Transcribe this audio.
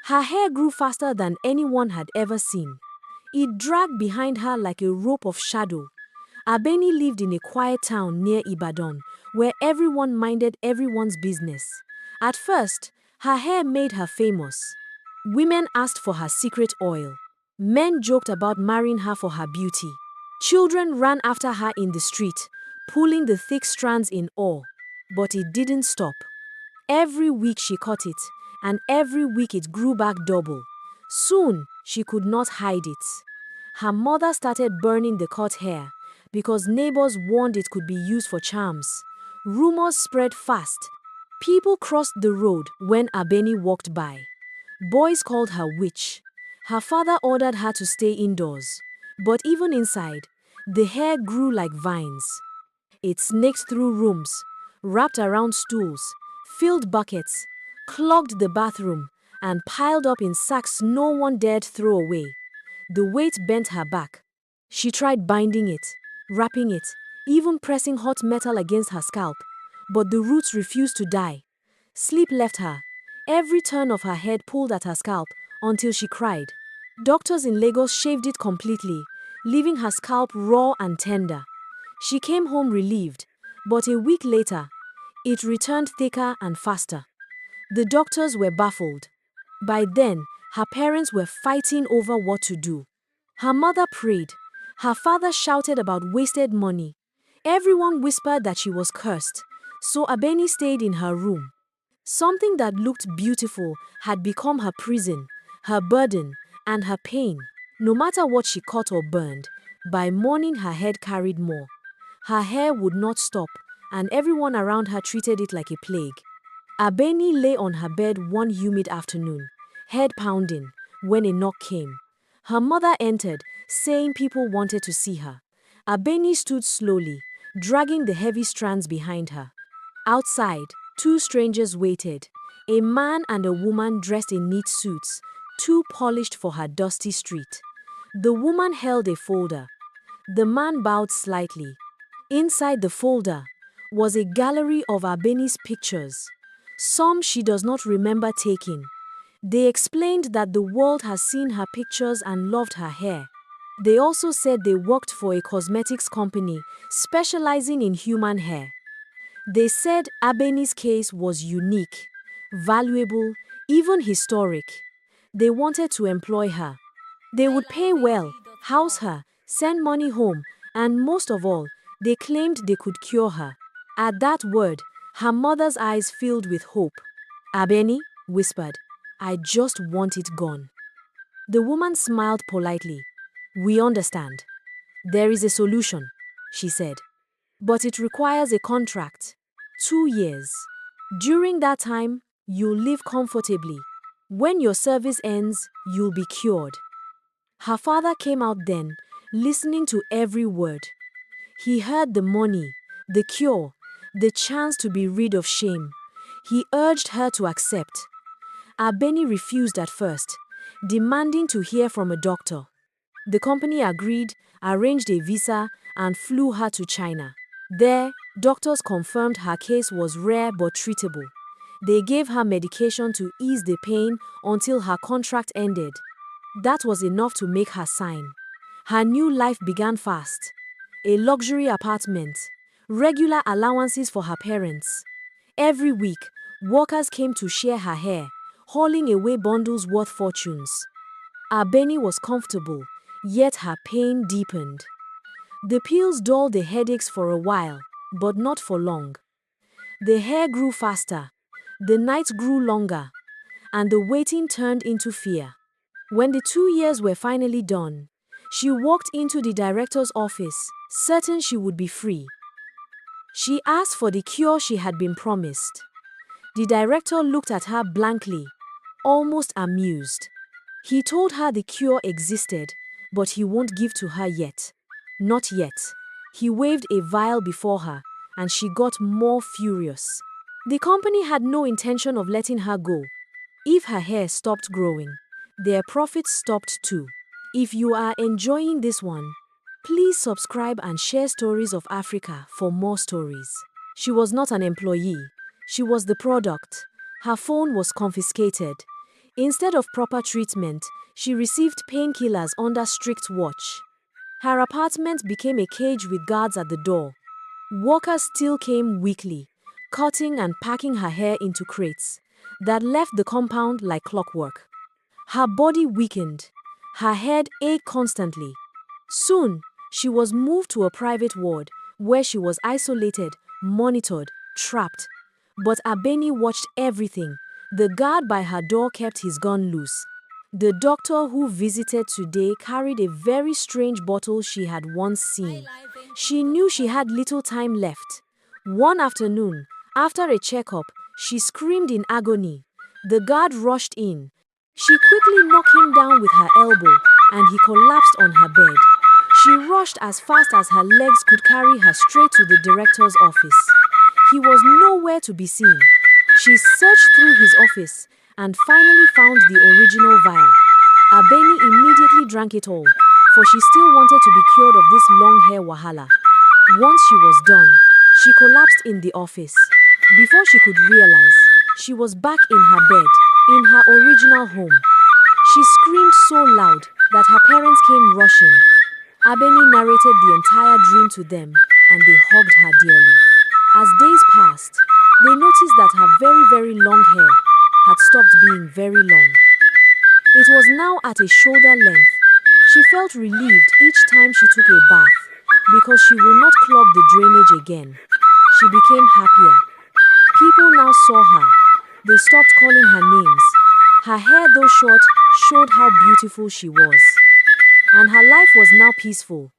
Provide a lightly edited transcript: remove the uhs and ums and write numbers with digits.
Her hair grew faster than anyone had ever seen. It dragged behind her like a rope of shadow. Abeni lived in a quiet town near Ibadan, where everyone minded everyone's business. At first, her hair made her famous. Women asked for her secret oil. Men joked about marrying her for her beauty. Children ran after her in the street, pulling the thick strands in awe. But it didn't stop. Every week she cut it, and every week it grew back double. Soon, she could not hide it. Her mother started burning the cut hair because neighbors warned it could be used for charms. Rumors spread fast. People crossed the road when Abeni walked by. Boys called her witch. Her father ordered her to stay indoors. But even inside, the hair grew like vines. It snaked through rooms, wrapped around stools, filled buckets, clogged the bathroom, and piled up in sacks no one dared throw away. The weight bent her back. She tried binding it, wrapping it, even pressing hot metal against her scalp. But the roots refused to die. Sleep left her. Every turn of her head pulled at her scalp until she cried. Doctors in Lagos shaved it completely, leaving her scalp raw and tender. She came home relieved, but a week later, it returned thicker and faster. The doctors were baffled. By then, her parents were fighting over what to do. Her mother prayed. Her father shouted about wasted money. Everyone whispered that she was cursed, so Abeni stayed in her room. Something that looked beautiful had become her prison, her burden, and her pain. No matter what she cut or burned, by morning her head carried more. Her hair would not stop, and everyone around her treated it like a plague. Abeni lay on her bed one humid afternoon, head pounding, when a knock came. Her mother entered, saying people wanted to see her. Abeni stood slowly, dragging the heavy strands behind her. Outside, two strangers waited, a man and a woman dressed in neat suits, too polished for her dusty street. The woman held a folder. The man bowed slightly. Inside the folder was a gallery of Abeni's pictures, some she does not remember taking. They explained that the world has seen her pictures and loved her hair. They also said they worked for a cosmetics company specializing in human hair. They said Abeni's case was unique, valuable, even historic. They wanted to employ her. They would pay well, house her, send money home, and most of all, they claimed they could cure her. At that word, her mother's eyes filled with hope. Abeni whispered, "I just want it gone." The woman smiled politely. "We understand. There is a solution," she said. "But it requires a contract. 2 years. During that time, you'll live comfortably. When your service ends, you'll be cured." Her father came out then, listening to every word. He heard the money, the cure, the chance to be rid of shame. He urged her to accept. Abeni refused at first, demanding to hear from a doctor. The company agreed, arranged a visa, and flew her to China. There, doctors confirmed her case was rare but treatable. They gave her medication to ease the pain until her contract ended. That was enough to make her sign. Her new life began fast. A luxury apartment, regular allowances for her parents. Every week, workers came to share her hair, hauling away bundles worth fortunes. Abeni was comfortable, yet her pain deepened. The pills dulled the headaches for a while, but not for long. The hair grew faster, the nights grew longer, and the waiting turned into fear. When the 2 years were finally done, she walked into the director's office, certain she would be free. She asked for the cure she had been promised. The director looked at her blankly, almost amused. He told her the cure existed, but he won't give to her yet. Not yet. He waved a vial before her, and she got more furious. The company had no intention of letting her go. If her hair stopped growing, their profits stopped too. If you are enjoying this one, please subscribe and share Stories of Africa for more stories. She was not an employee. She was the product. Her phone was confiscated. Instead of proper treatment, she received painkillers under strict watch. Her apartment became a cage with guards at the door. Workers still came weekly, cutting and packing her hair into crates that left the compound like clockwork. Her body weakened. Her head ached constantly. Soon, she was moved to a private ward where she was isolated, monitored, trapped. But Abeni watched everything. The guard by her door kept his gun loose. The doctor who visited today carried a very strange bottle she had once seen. She knew she had little time left. One afternoon, after a checkup, she screamed in agony. The guard rushed in. She quickly knocked him down with her elbow, and he collapsed on her bed. She rushed as fast as her legs could carry her straight to the director's office. He was nowhere to be seen. She searched through his office and finally found the original vial. Abeni immediately drank it all, for she still wanted to be cured of this long hair wahala. Once she was done, she collapsed in the office. Before she could realize, she was back in her bed, in her original home. She screamed so loud that her parents came rushing. Abeni narrated the entire dream to them, and they hugged her dearly. As days passed, they noticed that her very long hair had stopped being very long. It was now at a shoulder length. She felt relieved each time she took a bath, because she would not clog the drainage again. She became happier. People now saw her. They stopped calling her names. Her hair, though short, showed how beautiful she was. And her life was now peaceful.